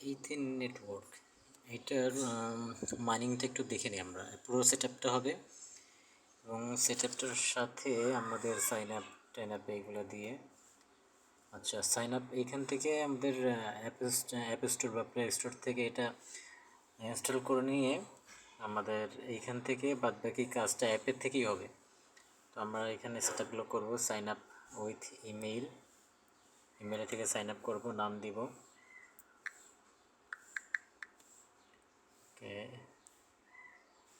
এইথিন network এটার মাইনিংটা একটু দেখে নিই আমরা। পুরো সেট আপটা হবে এবং সেট আপটার সাথে আমাদের সাইন আপ টাইন আপ এইগুলো দিয়ে আচ্ছা সাইন আপ এইখান থেকে আমাদের অ্যাপ স্টোর বা প্লে স্টোর থেকে এটা ইনস্টল করে নিয়ে আমাদের এইখান থেকে বাদবাকি কাজটা অ্যাপের থেকেই হবে। তো আমরা এখানে সেট আপগুলো করবো। সাইন আপ উইথ ইমেইলে থেকে সাইন আপ করবো, নাম দিব, ওকে,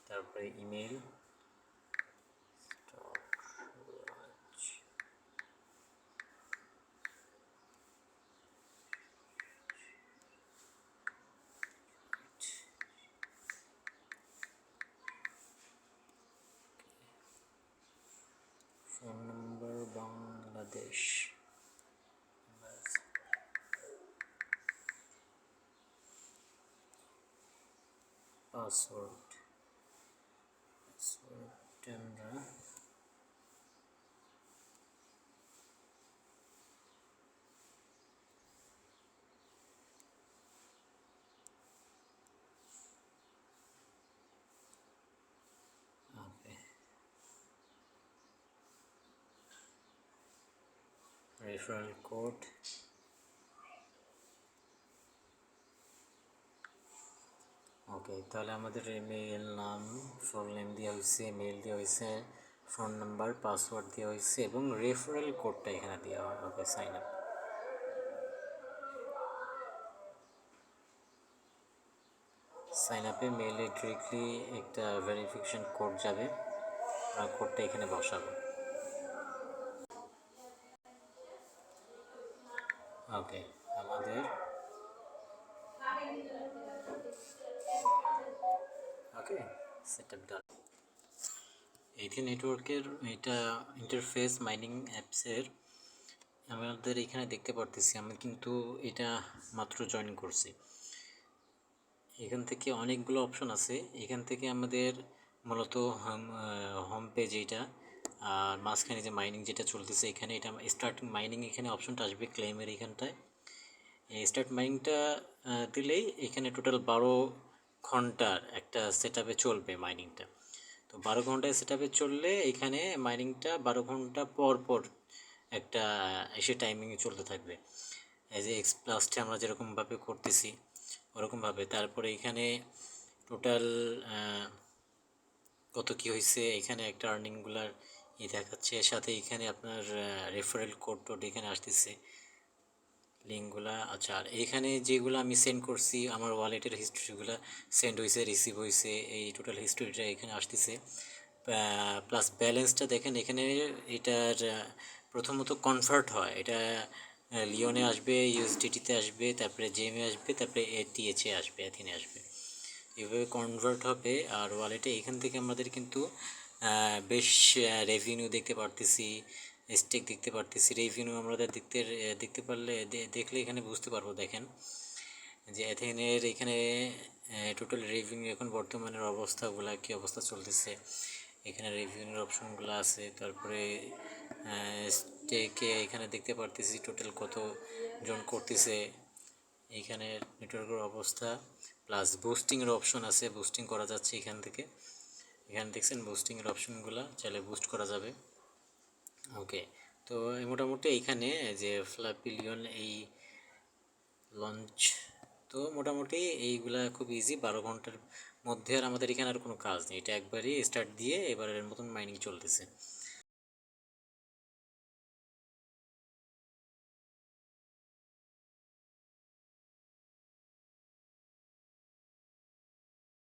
তারপরে ইমেল, ফোন নম্বর বাংলাদেশ, পাসওয়ার্ড আমরা রেফারেল কোড, ওকে। তাহলে আমাদের ইমেল নাম, ফুল নেম দেওয়া হয়েছে, মেল দেওয়া হয়েছে, ফোন নাম্বার, পাসওয়ার্ড দেওয়া হয়েছে এবং রেফারেল কোডটা এখানে দেওয়া হবে। সাইন আপ, সাইন আপে মেলে ডিরেক্টলি একটা ভেরিফিকেশন কোড যাবে, আর কোডটা এখানে বসাবো। ওকে, আমাদের ওকে সেট আপ ডান। এইটি নেটওয়ার্কের এটা ইন্টারফেস মাইনিং অ্যাপসের আমাদের এখানে দেখতে পারতেছি। আমি কিন্তু এটা মাত্র জয়েন করছি। এখান থেকে অনেকগুলো অপশন আছে। এখান থেকে আমাদের মূলত হোম পেজ এইটা, আর মাঝখানে যে মাইনিং যেটা চলতেছে এখানে, এটা স্টার্টিং মাইনিং এখানে অপশনটা আসবে ক্লেমের এখানটায়। এই স্টার্ট মাইনিংটা দিলেই এখানে টোটাল 12 ঘন্টার একটা সেট আপে চলবে মাইনিংটা। তো 12 ঘন্টায় সেট আপে চললে এখানে মাইনিংটা 12 ঘন্টা পর পর একটা এসে টাইমিংয়ে চলতে থাকবে। এই যে এক্স প্লাসটা আমরা যেরকমভাবে করতেছি ওরকমভাবে। তারপরে এখানে টোটাল কত কী হয়েছে এখানে একটা আর্নিংগুলার দেখাচ্ছে। সাথে এখানে আপনার রেফারেল কোড টোড এখানে আসতেছে, লিঙ্কগুলা। আচ্ছা, আর এখানে যেগুলো আমি সেন্ড করছি আমার ওয়ালেটের হিস্ট্রিগুলো, সেন্ড হয়েছে, রিসিভ হয়েছে, এই টোটাল হিস্ট্রিটা এখানে আসতেছে। প্লাস ব্যালেন্সটা দেখেন এখানে। এটার প্রথমত কনভার্ট হয়, এটা লিওনে আসবে, ইউএসডিটিতে আসবে, তারপরে জেমে আসবে, তারপরে এটিএচে আসবে, অ্যাথিনে আসবে, এভাবে কনভার্ট হবে। আর ওয়ালেটে এখান থেকে আমাদের কিন্তু বেশ রেভিনিউ দেখতে পারতেছি, স্টেক দেখতে পারতেছি। রেভিনিউ আমরা দেখতে পারলে দেখলে এখানে বুঝতে পারবো। দেখেন যে অ্যাথেনের এখানে টোটাল রেভিনিউ এখন বর্তমানের অবস্থাগুলা কী অবস্থা চলতেছে, এখানে রেভিনিউর অপশনগুলো আছে। তারপরে স্টেকে এখানে দেখতে পারতেছি টোটাল কত জন করতেছে, এইখানে নেটওয়ার্কের অবস্থা। প্লাস বুস্টিংয়ের অপশন আছে, বুস্টিং করা যাচ্ছে এখান থেকে। এখানে দেখছেন বুস্টিংয়ের অপশনগুলো, চাইলে বুস্ট করা যাবে। ওকে, তো মোটামুটি এইখানে যে ফ্লাপিলিয়ন এই লঞ্চ, তো মোটামুটি এইগুলা খুব ইজি। 12 ঘন্টার মধ্যে আর আমাদের এখানে আর কোনো কাজ নেই, এটা একবারই স্টার্ট দিয়ে এবারের মতন মাইনিং চলতেছে।